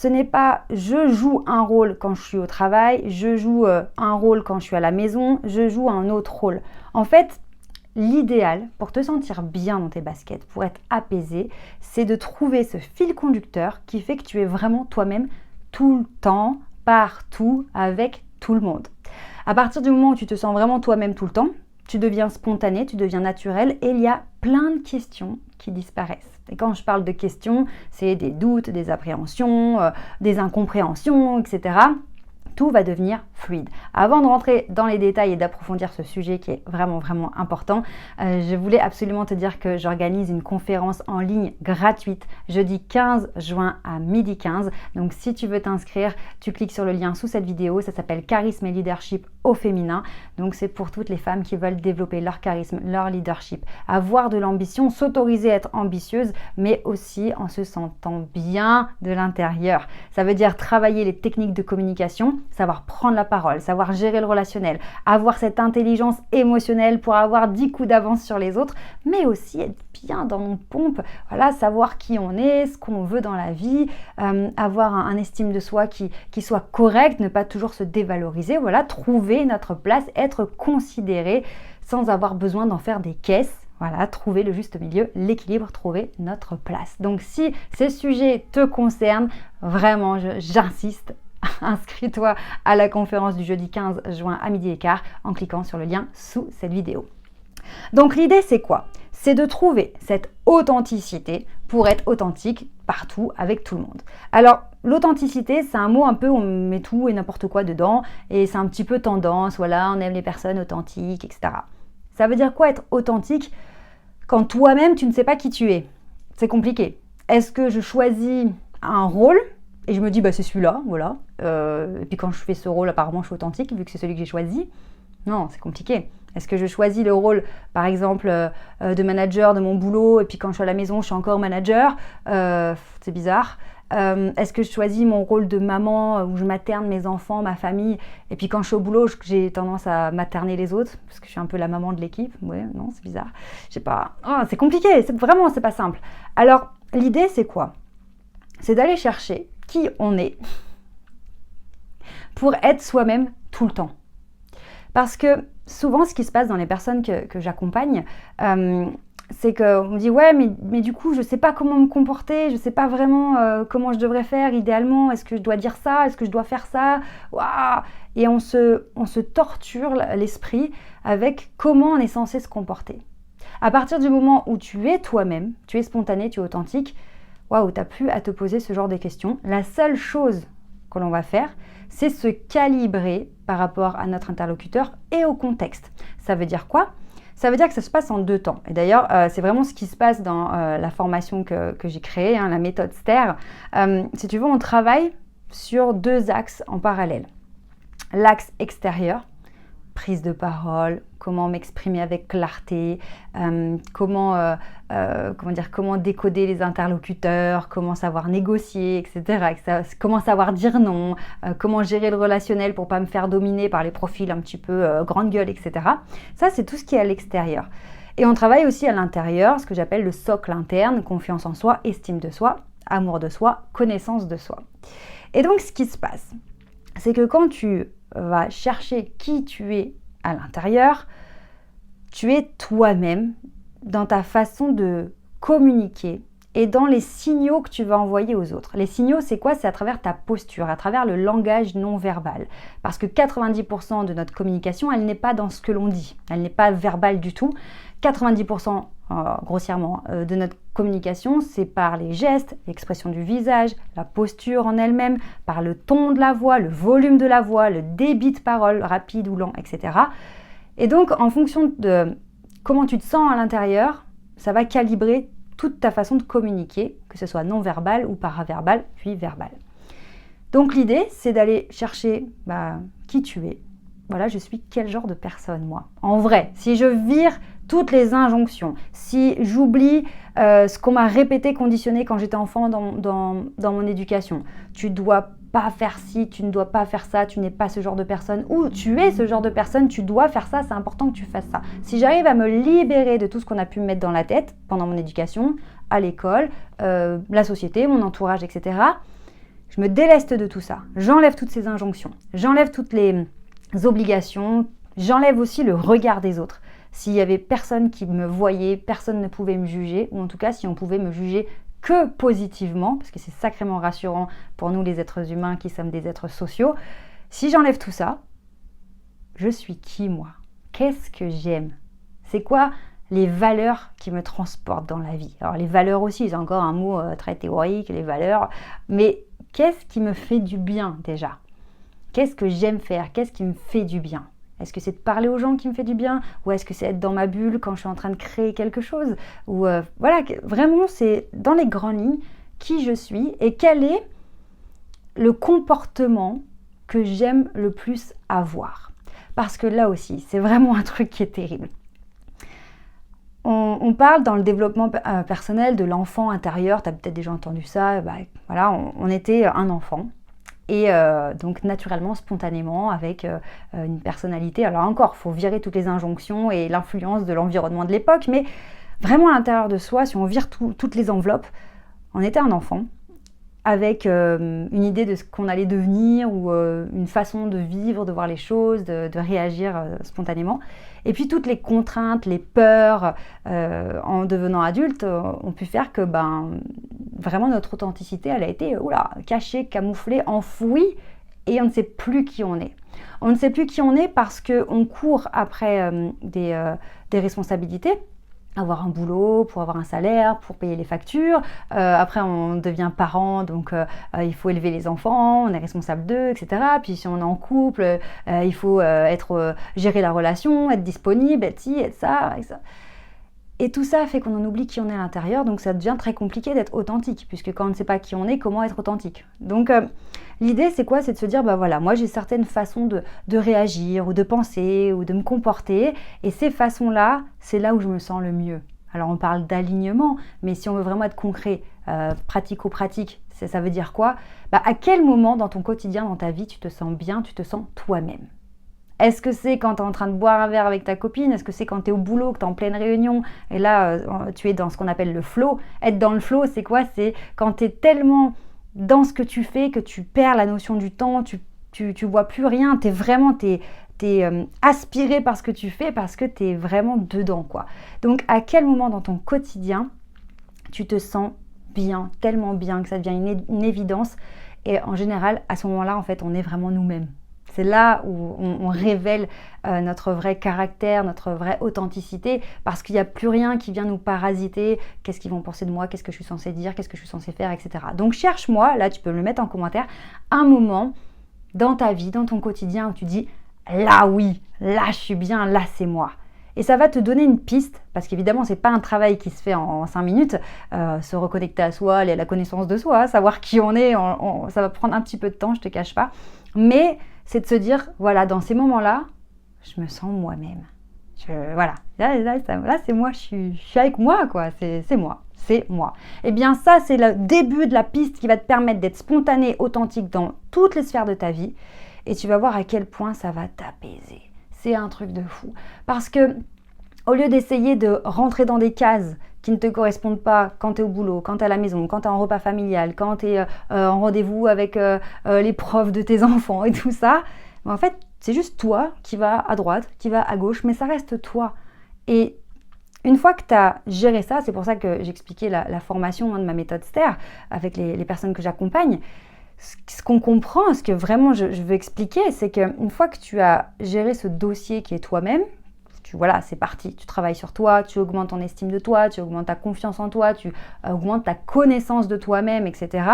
Ce n'est pas je joue un rôle quand je suis au travail, je joue un rôle quand je suis à la maison, je joue un autre rôle. En fait, l'idéal pour te sentir bien dans tes baskets, pour être apaisé, c'est de trouver ce fil conducteur qui fait que tu es vraiment toi-même tout le temps, partout, avec tout le monde. À partir du moment où tu te sens vraiment toi-même tout le temps, tu deviens spontané, tu deviens naturel et il y a plein de questions qui disparaissent. Et quand je parle de questions, c'est des doutes, des appréhensions, des incompréhensions, etc. Tout va devenir fluide. Avant de rentrer dans les détails et d'approfondir ce sujet qui est vraiment important, je voulais absolument te dire que j'organise une conférence en ligne gratuite jeudi 15 juin à 12h15. Donc si tu veux t'inscrire, tu cliques sur le lien sous cette vidéo. Ça s'appelle Charisme et Leadership au féminin. Donc c'est pour toutes les femmes qui veulent développer leur charisme, leur leadership, avoir de l'ambition, s'autoriser à être ambitieuse, mais aussi en se sentant bien de l'intérieur. Ça veut dire travailler les techniques de communication, savoir prendre la parole, savoir gérer le relationnel, avoir cette intelligence émotionnelle pour avoir 10 coups d'avance sur les autres, mais aussi être bien dans mon pompe, voilà, savoir qui on est, ce qu'on veut dans la vie, avoir un estime de soi qui soit correct, ne pas toujours se dévaloriser, voilà, trouver notre place, être considéré sans avoir besoin d'en faire des caisses. Voilà, trouver le juste milieu, l'équilibre, trouver notre place. Donc si ces sujets te concernent, vraiment, j'insiste, inscris-toi à la conférence du jeudi 15 juin à 12h15 en cliquant sur le lien sous cette vidéo. Donc l'idée c'est quoi? C'est de trouver cette authenticité pour être authentique partout avec tout le monde. Alors l'authenticité c'est un mot un peu, on met tout et n'importe quoi dedans et c'est un petit peu tendance, voilà, on aime les personnes authentiques, etc. Ça veut dire quoi être authentique quand toi-même tu ne sais pas qui tu es? C'est compliqué. Est-ce que je choisis un rôle et je me dis, bah, c'est celui-là, voilà. Et puis quand je fais ce rôle, apparemment, je suis authentique, vu que c'est celui que j'ai choisi. Non, c'est compliqué. Est-ce que je choisis le rôle, par exemple, de manager de mon boulot, et puis quand je suis à la maison, je suis encore manager? C'est bizarre. Est-ce que je choisis mon rôle de maman, où je materne mes enfants, ma famille, et puis quand je suis au boulot, j'ai tendance à materner les autres, parce que je suis un peu la maman de l'équipe? Ouais, non, c'est bizarre. Je sais pas. Oh, c'est compliqué, c'est pas simple. Alors, l'idée, c'est quoi? C'est d'aller chercher qui on est pour être soi-même tout le temps. Parce que souvent, ce qui se passe dans les personnes que j'accompagne, c'est qu'on me dit « Ouais, mais du coup, je ne sais pas comment me comporter, je ne sais pas vraiment comment je devrais faire idéalement, est-ce que je dois dire ça, est-ce que je dois faire ça ?» Waouh ! Et on se torture l'esprit avec comment on est censé se comporter. À partir du moment où tu es toi-même, tu es spontané, tu es authentique, waouh, tu n'as plus à te poser ce genre de questions. La seule chose que l'on va faire, c'est se calibrer par rapport à notre interlocuteur et au contexte. Ça veut dire quoi? Ça veut dire que ça se passe en 2 temps. Et d'ailleurs, c'est vraiment ce qui se passe dans la formation que j'ai créée, la méthode STER. Si tu veux, on travaille sur 2 axes en parallèle. L'axe extérieur, prise de parole, comment m'exprimer avec clarté, comment décoder les interlocuteurs, comment savoir négocier, etc. Comment savoir dire non, comment gérer le relationnel pour pas me faire dominer par les profils un petit peu grande gueule, etc. Ça, c'est tout ce qui est à l'extérieur. Et on travaille aussi à l'intérieur, ce que j'appelle le socle interne, confiance en soi, estime de soi, amour de soi, connaissance de soi. Et donc, ce qui se passe, c'est que quand tu vas chercher qui tu es à l'intérieur, tu es toi-même dans ta façon de communiquer et dans les signaux que tu vas envoyer aux autres. Les signaux, c'est quoi? C'est à travers ta posture, à travers le langage non verbal. Parce que 90% de notre communication, elle n'est pas dans ce que l'on dit. Elle n'est pas verbale du tout. 90%, grossièrement, de notre communication, c'est par les gestes, l'expression du visage, la posture en elle-même, par le ton de la voix, le volume de la voix, le débit de parole, rapide ou lent, etc. Et donc, en fonction de comment tu te sens à l'intérieur, ça va calibrer toute ta façon de communiquer, que ce soit non-verbal ou paraverbal, puis verbal. Donc l'idée, c'est d'aller chercher qui tu es. Voilà, je suis quel genre de personne, moi? En vrai, si je vire toutes les injonctions, si j'oublie ce qu'on m'a répété, conditionné quand j'étais enfant dans mon éducation, tu dois pas faire ci, tu ne dois pas faire ça, tu n'es pas ce genre de personne, ou tu es ce genre de personne, tu dois faire ça, c'est important que tu fasses ça. Si j'arrive à me libérer de tout ce qu'on a pu me mettre dans la tête pendant mon éducation, à l'école, la société, mon entourage, etc., je me déleste de tout ça. J'enlève toutes ces injonctions, j'enlève toutes les obligations, j'enlève aussi le regard des autres. S'il y avait personne qui me voyait, personne ne pouvait me juger, ou en tout cas si on pouvait me juger que positivement, parce que c'est sacrément rassurant pour nous les êtres humains qui sommes des êtres sociaux. Si j'enlève tout ça, je suis qui moi? Qu'est-ce que j'aime? C'est quoi les valeurs qui me transportent dans la vie? Alors les valeurs aussi, c'est encore un mot très théorique, les valeurs, mais qu'est-ce qui me fait du bien déjà? Qu'est-ce que j'aime faire? Qu'est-ce qui me fait du bien? Est-ce que c'est de parler aux gens qui me fait du bien? Ou est-ce que c'est être dans ma bulle quand je suis en train de créer quelque chose? Ou voilà, vraiment c'est dans les grandes lignes qui je suis et quel est le comportement que j'aime le plus avoir. Parce que là aussi, c'est vraiment un truc qui est terrible. On parle dans le développement personnel de l'enfant intérieur, tu as peut-être déjà entendu ça, voilà, on était un enfant. Et donc naturellement, spontanément, avec une personnalité. Alors encore, il faut virer toutes les injonctions et l'influence de l'environnement de l'époque, mais vraiment à l'intérieur de soi, si on vire toutes les enveloppes, on était un enfant avec une idée de ce qu'on allait devenir ou une façon de vivre, de voir les choses, de réagir spontanément. Et puis toutes les contraintes, les peurs en devenant adulte ont pu faire que vraiment notre authenticité, elle a été cachée, camouflée, enfouie et on ne sait plus qui on est. On ne sait plus qui on est parce qu'on court après des responsabilités. Avoir un boulot, pour avoir un salaire, pour payer les factures. Après, on devient parent, donc il faut élever les enfants, on est responsable d'eux, etc. Puis si on est en couple, il faut gérer la relation, être disponible, être ci, être ça, et ça. Et tout ça fait qu'on en oublie qui on est à l'intérieur, donc ça devient très compliqué d'être authentique, puisque quand on ne sait pas qui on est, comment être authentique? Donc l'idée c'est quoi? C'est de se dire, voilà, moi j'ai certaines façons de réagir, ou de penser, ou de me comporter, et ces façons-là, c'est là où je me sens le mieux. Alors on parle d'alignement, mais si on veut vraiment être concret, pratico-pratique, ça veut dire quoi? À quel moment dans ton quotidien, dans ta vie, tu te sens bien, tu te sens toi-même? Est-ce que c'est quand tu es en train de boire un verre avec ta copine? Est-ce que c'est quand tu es au boulot, que tu es en pleine réunion? Et là, tu es dans ce qu'on appelle le flow. Être dans le flow, c'est quoi? C'est quand tu es tellement dans ce que tu fais que tu perds la notion du temps, tu vois plus rien. Tu es vraiment aspiré par ce que tu fais parce que tu es vraiment dedans, quoi. Donc, à quel moment dans ton quotidien, tu te sens bien, tellement bien que ça devient une évidence? Et en général, à ce moment-là, en fait, on est vraiment nous-mêmes. C'est là où on révèle notre vrai caractère, notre vraie authenticité, parce qu'il n'y a plus rien qui vient nous parasiter. Qu'est-ce qu'ils vont penser de moi? Qu'est-ce que je suis censée dire? Qu'est-ce que je suis censée faire? Etc. Donc cherche-moi, là tu peux me le mettre en commentaire, un moment dans ta vie, dans ton quotidien où tu dis « là oui, là je suis bien, là c'est moi ». Et ça va te donner une piste, parce qu'évidemment, ce n'est pas un travail qui se fait en 5 minutes. Se reconnecter à soi, aller à la connaissance de soi, savoir qui on est, ça va prendre un petit peu de temps, je ne te cache pas. Mais c'est de se dire, voilà, dans ces moments-là, je me sens moi-même. Voilà, là c'est moi, je suis avec moi, quoi. C'est moi, c'est moi. Eh bien ça, c'est le début de la piste qui va te permettre d'être spontané, authentique dans toutes les sphères de ta vie. Et tu vas voir à quel point ça va t'apaiser. C'est un truc de fou. Parce que au lieu d'essayer de rentrer dans des cases qui ne te correspondent pas quand tu es au boulot, quand tu es à la maison, quand tu es en repas familial, quand tu es en rendez-vous avec les profs de tes enfants et tout ça, en fait, c'est juste toi qui vas à droite, qui va à gauche, mais ça reste toi. Et une fois que tu as géré ça, c'est pour ça que j'expliquais la formation de ma méthode STER avec les personnes que j'accompagne. Ce qu'on comprend, ce que vraiment je veux expliquer, c'est qu'une fois que tu as géré ce dossier qui est toi-même, voilà, c'est parti, tu travailles sur toi, tu augmentes ton estime de toi, tu augmentes ta confiance en toi, tu augmentes ta connaissance de toi-même, etc.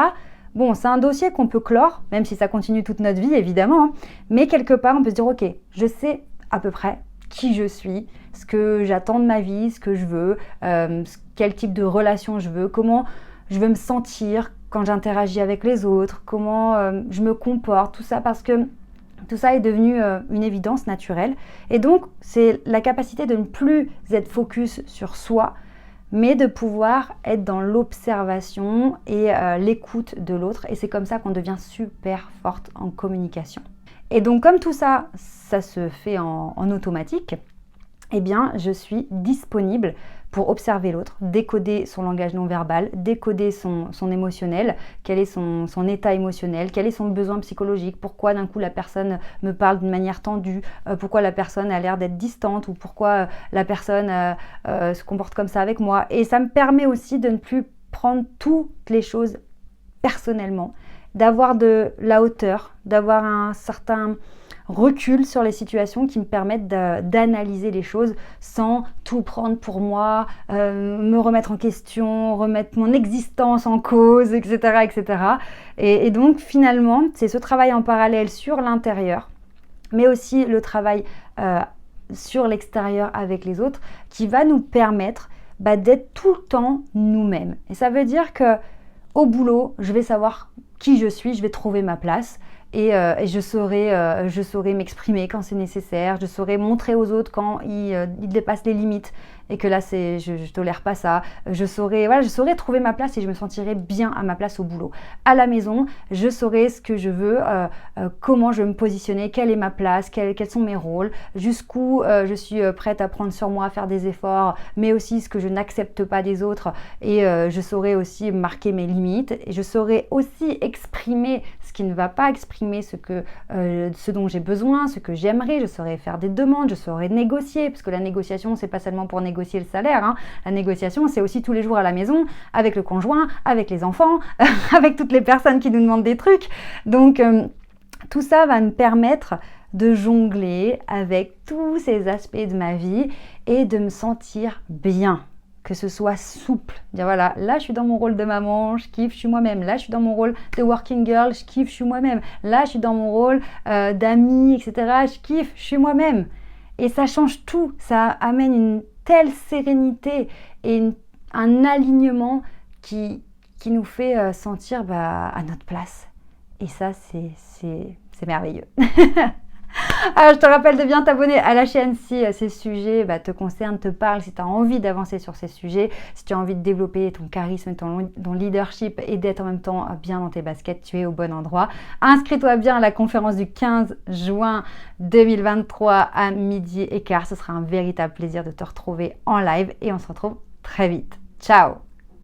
Bon, c'est un dossier qu'on peut clore, même si ça continue toute notre vie, évidemment, hein, mais quelque part, on peut se dire, ok, je sais à peu près qui je suis, ce que j'attends de ma vie, ce que je veux, quel type de relation je veux, comment je veux me sentir quand j'interagis avec les autres, comment je me comporte, tout ça, parce que tout ça est devenu une évidence naturelle. Et donc, c'est la capacité de ne plus être focus sur soi, mais de pouvoir être dans l'observation et l'écoute de l'autre. Et c'est comme ça qu'on devient super forte en communication. Et donc, comme tout ça, ça se fait en automatique, eh bien, je suis disponible pour observer l'autre, décoder son langage non verbal, décoder son émotionnel, quel est son état émotionnel, quel est son besoin psychologique, pourquoi d'un coup la personne me parle d'une manière tendue, pourquoi la personne a l'air d'être distante ou pourquoi la personne se comporte comme ça avec moi. Et ça me permet aussi de ne plus prendre toutes les choses personnellement, d'avoir de la hauteur, d'avoir un certain recul sur les situations qui me permettent d'analyser les choses sans tout prendre pour moi, me remettre en question, remettre mon existence en cause, etc. etc. Et donc finalement, c'est ce travail en parallèle sur l'intérieur, mais aussi le travail sur l'extérieur avec les autres qui va nous permettre d'être tout le temps nous-mêmes. Et ça veut dire que au boulot, je vais savoir qui je suis, je vais trouver ma place et je saurai m'exprimer quand c'est nécessaire, je saurai montrer aux autres quand ils dépassent les limites et que là je tolère pas ça, je saurai trouver ma place et je me sentirai bien à ma place au boulot. À la maison, je saurai ce que je veux, comment je veux me positionner, quelle est ma place, quels sont mes rôles, jusqu'où je suis prête à prendre sur moi, à faire des efforts, mais aussi ce que je n'accepte pas des autres et je saurai aussi marquer mes limites et je saurai aussi exprimer ce qui ne va pas, exprimer ce dont j'ai besoin, ce que j'aimerais, je saurai faire des demandes, je saurai négocier, parce que la négociation, c'est pas seulement pour négocier le salaire, hein. La négociation, c'est aussi tous les jours à la maison, avec le conjoint, avec les enfants, avec toutes les personnes qui nous demandent des trucs. Donc, tout ça va me permettre de jongler avec tous ces aspects de ma vie et de me sentir bien. Que ce soit souple, dire voilà, là je suis dans mon rôle de maman, je kiffe, je suis moi-même, là je suis dans mon rôle de working girl, je kiffe, je suis moi-même, là je suis dans mon rôle d'amie, etc., je kiffe, je suis moi-même. Et ça change tout, ça amène une telle sérénité et un alignement qui nous fait sentir à notre place. Et ça, c'est merveilleux. Alors, je te rappelle de bien t'abonner à la chaîne si ces sujets te concernent, te parlent, si tu as envie d'avancer sur ces sujets, si tu as envie de développer ton charisme, ton leadership et d'être en même temps bien dans tes baskets, tu es au bon endroit. Inscris-toi bien à la conférence du 15 juin 2023 à 12h15. Ce sera un véritable plaisir de te retrouver en live et on se retrouve très vite. Ciao!